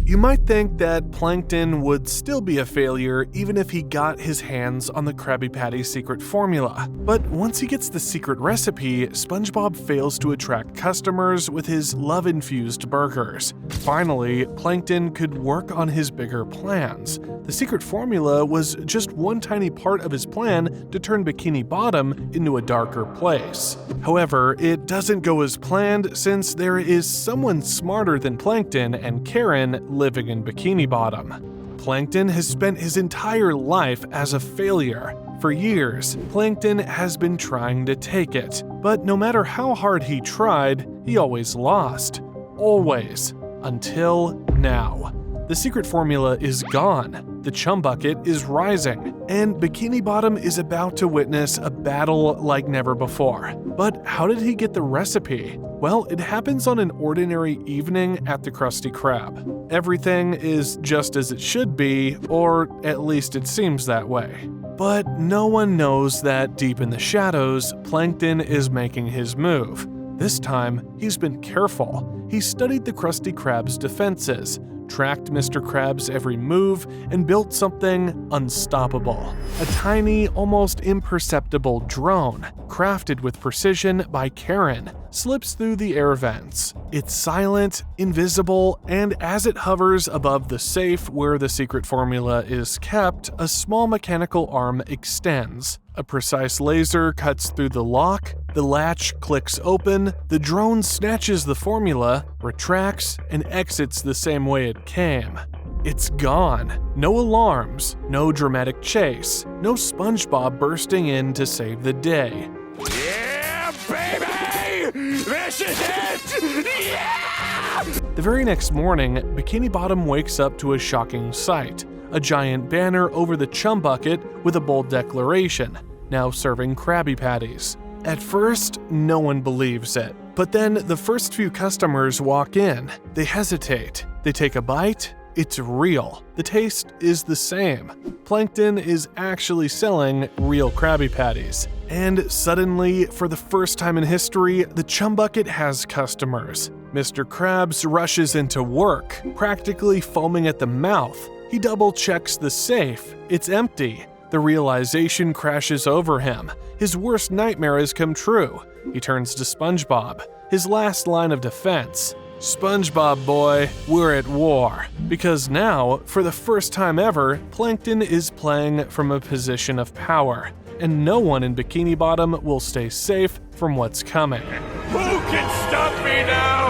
You might think that Plankton would still be a failure even if he got his hands on the Krabby Patty secret formula. But once he gets the secret recipe, SpongeBob fails to attract customers with his love-infused burgers. Finally, Plankton could work on his bigger plans. The secret formula was just one tiny part of his plan to turn Bikini Bottom into a darker place. However, it doesn't go as planned since there is someone smarter than Plankton and Karen living in Bikini Bottom. Plankton has spent his entire life as a failure. For years, Plankton has been trying to take it, but no matter how hard he tried, he always lost. Always. Until now. The secret formula is gone, the Chum Bucket is rising, and Bikini Bottom is about to witness a battle like never before. But how did he get the recipe? Well, it happens on an ordinary evening at the Krusty Krab. Everything is just as it should be, or at least it seems that way. But no one knows that deep in the shadows, Plankton is making his move. This time, he's been careful. He studied the Krusty Krab's defenses, tracked Mr. Krabs' every move, and built something unstoppable. A tiny, almost imperceptible drone, crafted with precision by Karen, slips through the air vents. It's silent, invisible, and as it hovers above the safe where the secret formula is kept, a small mechanical arm extends. A precise laser cuts through the lock, the latch clicks open, the drone snatches the formula, retracts, and exits the same way it came. It's gone. No alarms, no dramatic chase, no SpongeBob bursting in to save the day. Yeah, baby! This is it! Yeah! The very next morning, Bikini Bottom wakes up to a shocking sight. A giant banner over the Chum Bucket with a bold declaration, now serving Krabby Patties. At first, no one believes it. But then the first few customers walk in. They hesitate. They take a bite. It's real. The taste is the same. Plankton is actually selling real Krabby Patties. And suddenly, for the first time in history, the Chum Bucket has customers. Mr. Krabs rushes into work, practically foaming at the mouth. He double-checks the safe. It's empty. The realization crashes over him. His worst nightmare has come true. He turns to SpongeBob, his last line of defense. SpongeBob boy, we're at war. Because now, for the first time ever, Plankton is playing from a position of power, and no one in Bikini Bottom will stay safe from what's coming. Who can stop me now?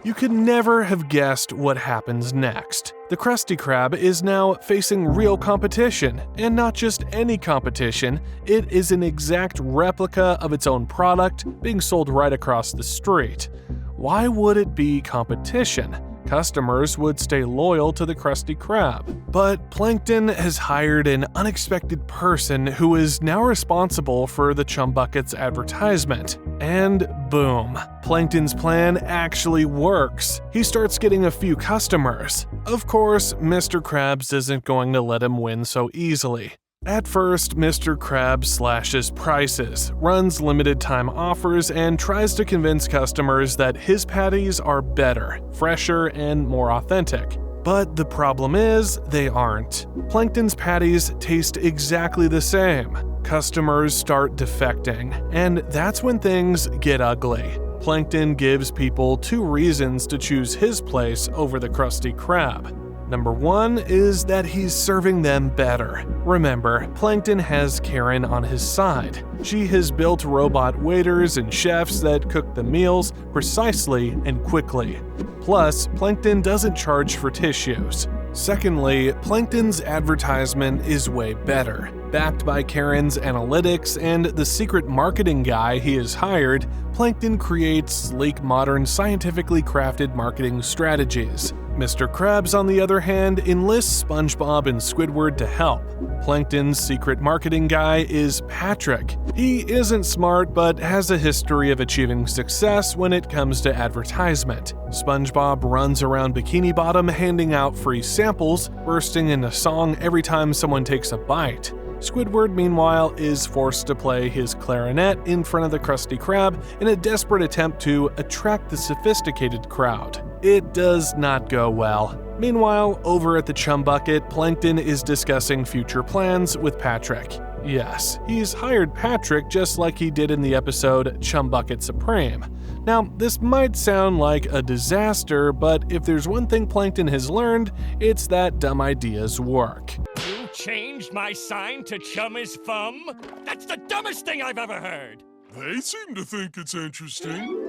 You could never have guessed what happens next. The Krusty Krab is now facing real competition, and not just any competition, it is an exact replica of its own product being sold right across the street. Why would it be competition? Customers would stay loyal to the Krusty Krab. But Plankton has hired an unexpected person who is now responsible for the Chum Bucket's advertisement. And boom, Plankton's plan actually works. He starts getting a few customers. Of course, Mr. Krabs isn't going to let him win so easily. At first, Mr. Krabs slashes prices, runs limited time offers, and tries to convince customers that his patties are better, fresher, and more authentic. But the problem is, they aren't. Plankton's patties taste exactly the same. Customers start defecting, and that's when things get ugly. Plankton gives people two reasons to choose his place over the Krusty Krab. Number one is that he's serving them better. Remember, Plankton has Karen on his side. She has built robot waiters and chefs that cook the meals precisely and quickly. Plus, Plankton doesn't charge for tissues. Secondly, Plankton's advertisement is way better. Backed by Karen's analytics and the secret marketing guy he has hired, Plankton creates sleek, modern, scientifically crafted marketing strategies. Mr. Krabs, on the other hand, enlists SpongeBob and Squidward to help. Plankton's secret marketing guy is Patrick. He isn't smart, but has a history of achieving success when it comes to advertisement. SpongeBob runs around Bikini Bottom handing out free samples, bursting into song every time someone takes a bite. Squidward, meanwhile, is forced to play his clarinet in front of the Krusty Krab in a desperate attempt to attract the sophisticated crowd. It does not go well. Meanwhile, over at the Chum Bucket, Plankton is discussing future plans with Patrick. Yes, he's hired Patrick just like he did in the episode Chum Bucket Supreme. Now, this might sound like a disaster, but if there's one thing Plankton has learned, it's that dumb ideas work. You changed my sign to Chum is Fum? That's the dumbest thing I've ever heard! They seem to think it's interesting.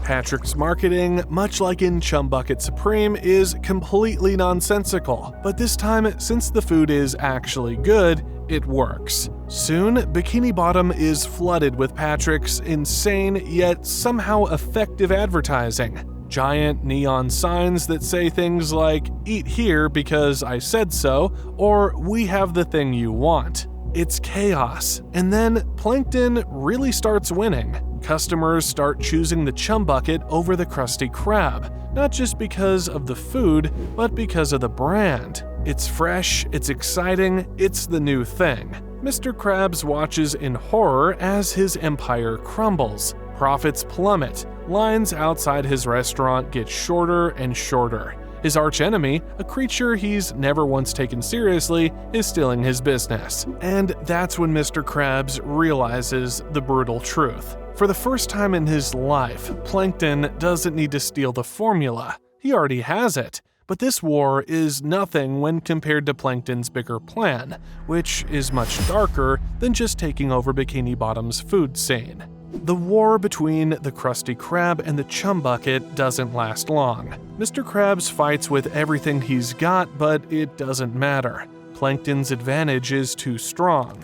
Patrick's marketing, much like in Chum Bucket Supreme, is completely nonsensical, but this time, since the food is actually good, it works. Soon, Bikini Bottom is flooded with Patrick's insane yet somehow effective advertising. Giant neon signs that say things like, "Eat here because I said so," or "We have the thing you want." It's chaos. And then Plankton really starts winning. Customers start choosing the Chum Bucket over the Krusty Krab, not just because of the food, but because of the brand. It's fresh, it's exciting, it's the new thing. Mr. Krabs watches in horror as his empire crumbles. Profits plummet. Lines outside his restaurant get shorter and shorter. His archenemy, a creature he's never once taken seriously, is stealing his business. And that's when Mr. Krabs realizes the brutal truth. For the first time in his life, Plankton doesn't need to steal the formula. He already has it. But this war is nothing when compared to Plankton's bigger plan, which is much darker than just taking over Bikini Bottom's food scene. The war between the Krusty Krab and the Chum Bucket doesn't last long. Mr. Krabs fights with everything he's got, but it doesn't matter. Plankton's advantage is too strong.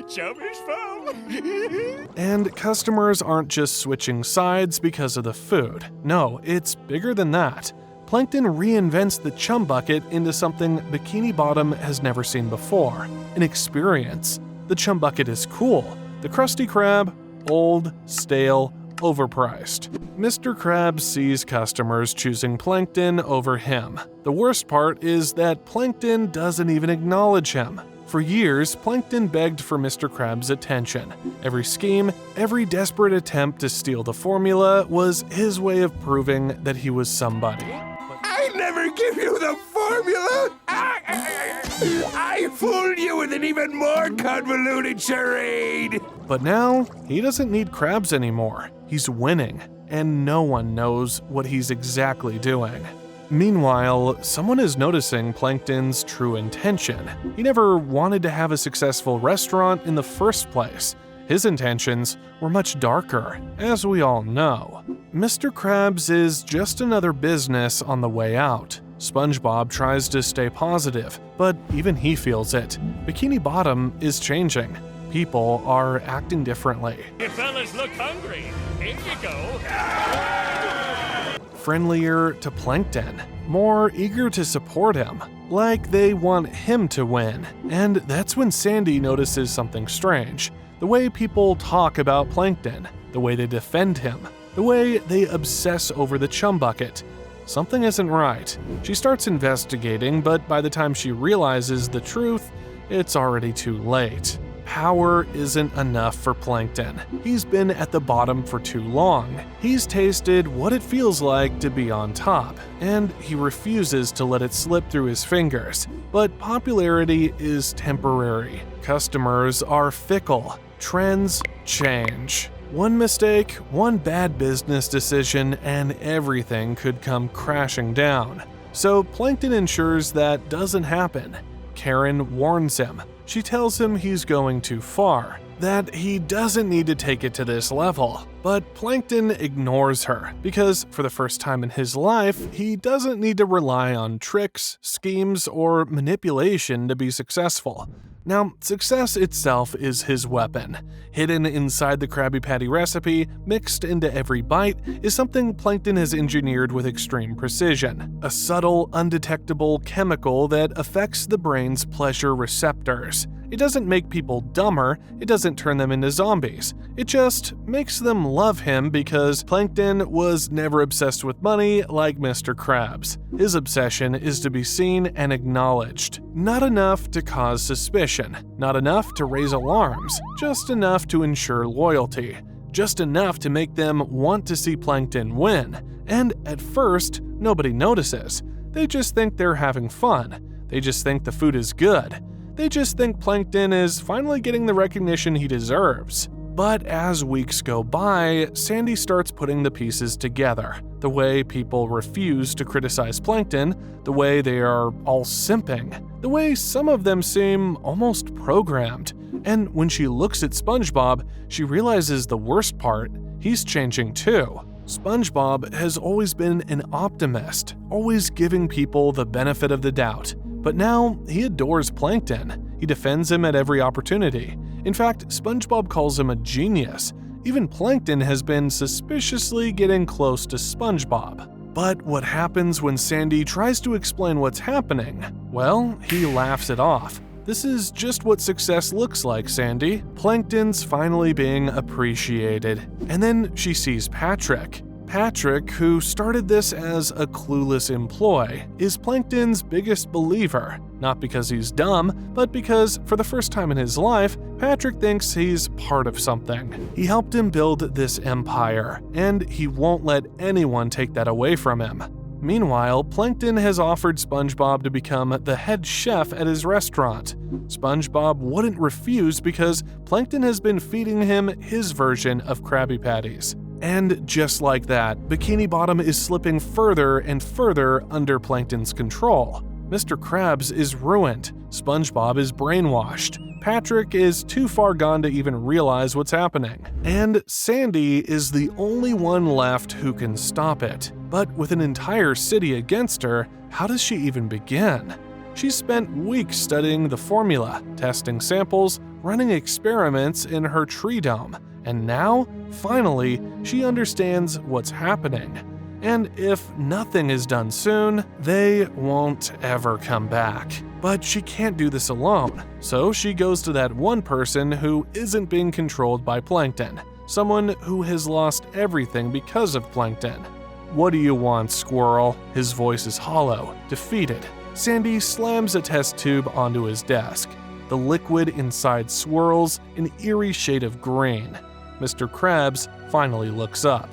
Chum is Fum! And customers aren't just switching sides because of the food. No, it's bigger than that. Plankton reinvents the Chum Bucket into something Bikini Bottom has never seen before, an experience. The Chum Bucket is cool. The Krusty Krab, old, stale, overpriced. Mr. Krabs sees customers choosing Plankton over him. The worst part is that Plankton doesn't even acknowledge him. For years, Plankton begged for Mr. Krabs' attention. Every scheme, every desperate attempt to steal the formula was his way of proving that he was somebody. I never give you the formula! I fooled you with an even more convoluted charade! But now, he doesn't need Krabs anymore. He's winning, and no one knows what he's exactly doing. Meanwhile, someone is noticing Plankton's true intention. He never wanted to have a successful restaurant in the first place. His intentions were much darker, as we all know. Mr. Krabs is just another business on the way out. SpongeBob tries to stay positive, but even he feels it. Bikini Bottom is changing. People are acting differently. You fellas look hungry. Here you go. Friendlier to Plankton, more eager to support him, like they want him to win. And that's when Sandy notices something strange. The way people talk about Plankton, the way they defend him, the way they obsess over the Chum Bucket. Something isn't right. She starts investigating, but by the time she realizes the truth, it's already too late. Power isn't enough for Plankton. He's been at the bottom for too long. He's tasted what it feels like to be on top, and he refuses to let it slip through his fingers. But popularity is temporary. Customers are fickle. Trends change. One mistake, one bad business decision, and everything could come crashing down. So Plankton ensures that doesn't happen. Karen warns him. She tells him he's going too far, that he doesn't need to take it to this level. But Plankton ignores her, because for the first time in his life, he doesn't need to rely on tricks, schemes, or manipulation to be successful. Now, success itself is his weapon. Hidden inside the Krabby Patty recipe, mixed into every bite, is something Plankton has engineered with extreme precision. A subtle, undetectable chemical that affects the brain's pleasure receptors. It doesn't make people dumber, it doesn't turn them into zombies. It just makes them love him because Plankton was never obsessed with money like Mr. Krabs. His obsession is to be seen and acknowledged. Not enough to cause suspicion, not enough to raise alarms, just enough to ensure loyalty. Just enough to make them want to see Plankton win. And at first, nobody notices. They just think they're having fun. They just think the food is good. They just think Plankton is finally getting the recognition he deserves. But as weeks go by, Sandy starts putting the pieces together. The way people refuse to criticize Plankton, the way they are all simping, the way some of them seem almost programmed. And when she looks at SpongeBob, she realizes the worst part, he's changing too. SpongeBob has always been an optimist, always giving people the benefit of the doubt. But now, he adores Plankton. He defends him at every opportunity. In fact, SpongeBob calls him a genius. Even Plankton has been suspiciously getting close to SpongeBob. But what happens when Sandy tries to explain what's happening? Well, he laughs it off. This is just what success looks like, Sandy. Plankton's finally being appreciated. And then she sees Patrick. Patrick, who started this as a clueless employee, is Plankton's biggest believer. Not because he's dumb, but because, for the first time in his life, Patrick thinks he's part of something. He helped him build this empire, and he won't let anyone take that away from him. Meanwhile, Plankton has offered SpongeBob to become the head chef at his restaurant. SpongeBob wouldn't refuse because Plankton has been feeding him his version of Krabby Patties. And just like that, Bikini Bottom is slipping further and further under Plankton's control. Mr. Krabs is ruined, SpongeBob is brainwashed, Patrick is too far gone to even realize what's happening, and Sandy is the only one left who can stop it. But with an entire city against her, how does she even begin? She's spent weeks studying the formula, testing samples, running experiments in her tree dome, and now, finally, she understands what's happening. And if nothing is done soon, they won't ever come back. But she can't do this alone, so she goes to that one person who isn't being controlled by Plankton, someone who has lost everything because of Plankton. "What do you want, squirrel?" His voice is hollow, defeated. Sandy slams a test tube onto his desk. The liquid inside swirls an eerie shade of green. Mr. Krabs finally looks up.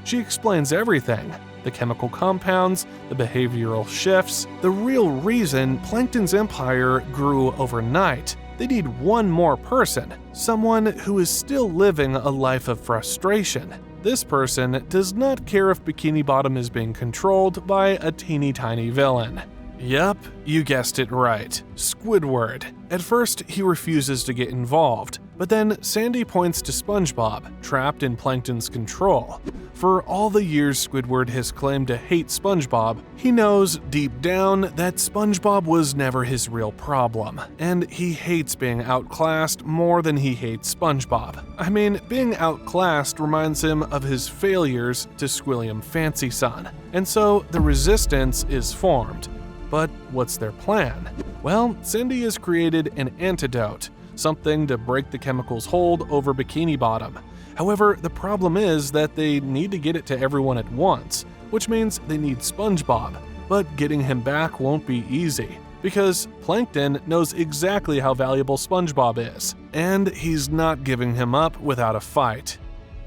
She explains everything: the chemical compounds, the behavioral shifts, the real reason Plankton's empire grew overnight. They need one more person, someone who is still living a life of frustration. This person does not care if Bikini Bottom is being controlled by a teeny tiny villain. Yup, you guessed it right. Squidward. At first, he refuses to get involved, but then Sandy points to SpongeBob, trapped in Plankton's control. For all the years Squidward has claimed to hate SpongeBob, he knows deep down that SpongeBob was never his real problem, and he hates being outclassed more than he hates SpongeBob. I mean, being outclassed reminds him of his failures to Squilliam Fancy Son, and so the resistance is formed. But what's their plan? Well, Sandy has created an antidote, something to break the chemical's hold over Bikini Bottom. However, the problem is that they need to get it to everyone at once, which means they need SpongeBob. But getting him back won't be easy, because Plankton knows exactly how valuable SpongeBob is, and he's not giving him up without a fight.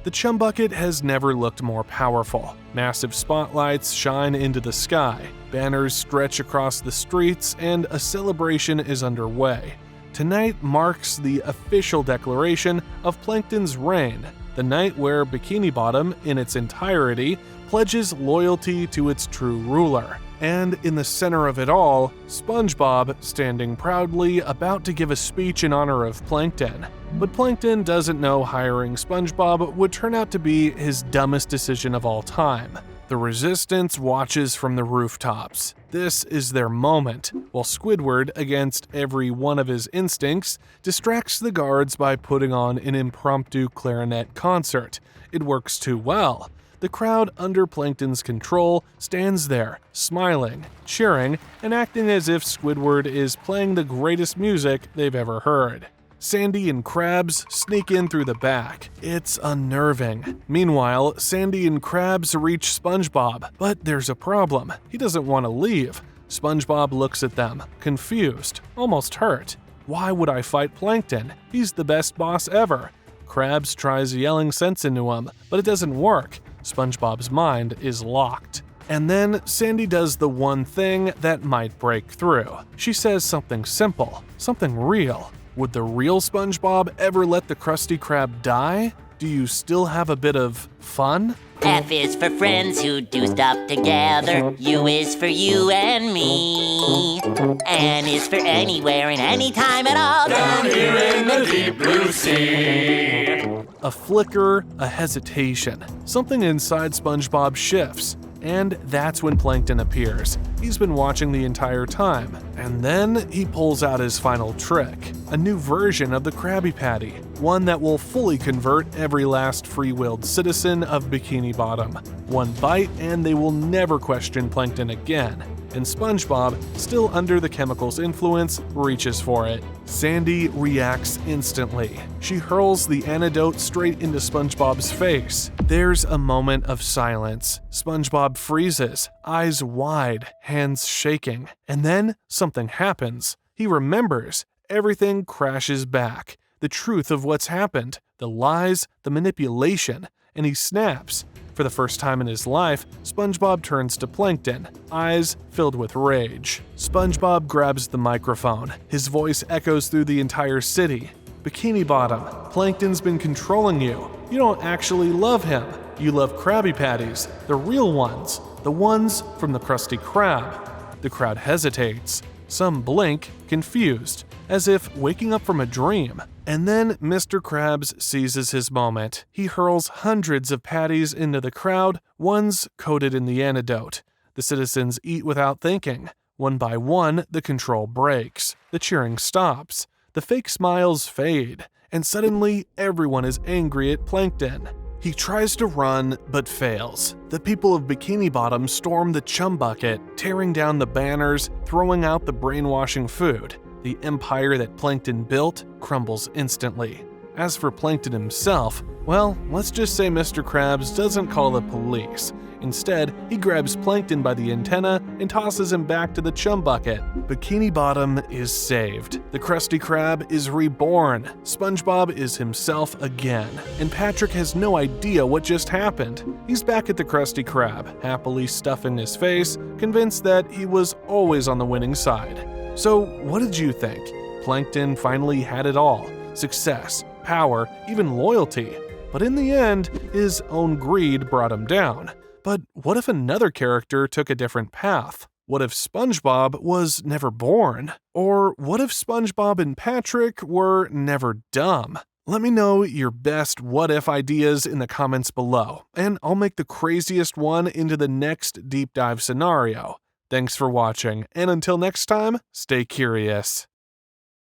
The Chum Bucket has never looked more powerful. Massive spotlights shine into the sky, banners stretch across the streets, and a celebration is underway. Tonight marks the official declaration of Plankton's reign, the night where Bikini Bottom, in its entirety, pledges loyalty to its true ruler. And in the center of it all, SpongeBob standing proudly about to give a speech in honor of Plankton. But Plankton doesn't know hiring SpongeBob would turn out to be his dumbest decision of all time. The Resistance watches from the rooftops. This is their moment, while Squidward, against every one of his instincts, distracts the guards by putting on an impromptu clarinet concert. It works too well. The crowd under Plankton's control stands there, smiling, cheering, and acting as if Squidward is playing the greatest music they've ever heard. Sandy and Krabs sneak in through the back. It's unnerving. Meanwhile, Sandy and Krabs reach SpongeBob, but there's a problem. He doesn't want to leave. SpongeBob looks at them, confused, almost hurt. Why would I fight Plankton? He's the best boss ever. Krabs tries yelling sense into him, but it doesn't work. SpongeBob's mind is locked. And then Sandy does the one thing that might break through. She says something simple, something real. Would the real SpongeBob ever let the Krusty Krab die? Do you still have a bit of fun? F is for friends who do stuff together. U is for you and me. N is for anywhere and anytime at all. Down here in the deep blue sea. A flicker, a hesitation. Something inside SpongeBob shifts. And that's when Plankton appears. He's been watching the entire time. And then he pulls out his final trick. A new version of the Krabby Patty. One that will fully convert every last free-willed citizen of Bikini Bottom. One bite and they will never question Plankton again. And SpongeBob, still under the chemical's influence, reaches for it. Sandy reacts instantly. She hurls the antidote straight into SpongeBob's face. There's a moment of silence. SpongeBob freezes, eyes wide, hands shaking. And then something happens. He remembers. Everything crashes back. The truth of what's happened, the lies, the manipulation, and he snaps. For the first time in his life, SpongeBob turns to Plankton, eyes filled with rage. SpongeBob grabs the microphone. His voice echoes through the entire city. Bikini Bottom, Plankton's been controlling you. You don't actually love him. You love Krabby Patties, the real ones, the ones from the Krusty Krab. The crowd hesitates. Some blink, confused, as if waking up from a dream. And then Mr. Krabs seizes his moment. He hurls hundreds of patties into the crowd, ones coated in the antidote. The citizens eat without thinking. One by one, the control breaks. The cheering stops. The fake smiles fade. And suddenly, everyone is angry at Plankton. He tries to run, but fails. The people of Bikini Bottom storm the Chum Bucket, tearing down the banners, throwing out the brainwashing food. The empire that Plankton built crumbles instantly. As for Plankton himself, well, let's just say Mr. Krabs doesn't call the police. Instead, he grabs Plankton by the antenna and tosses him back to the Chum Bucket. Bikini Bottom is saved. The Krusty Krab is reborn. SpongeBob is himself again. And Patrick has no idea what just happened. He's back at the Krusty Krab, happily stuffing his face, convinced that he was always on the winning side. So, what did you think? Plankton finally had it all. Success, power, even loyalty. But in the end, his own greed brought him down. But what if another character took a different path? What if SpongeBob was never born? Or what if SpongeBob and Patrick were never dumb? Let me know your best what-if ideas in the comments below, and I'll make the craziest one into the next deep dive scenario. Thanks for watching, and until next time, stay curious.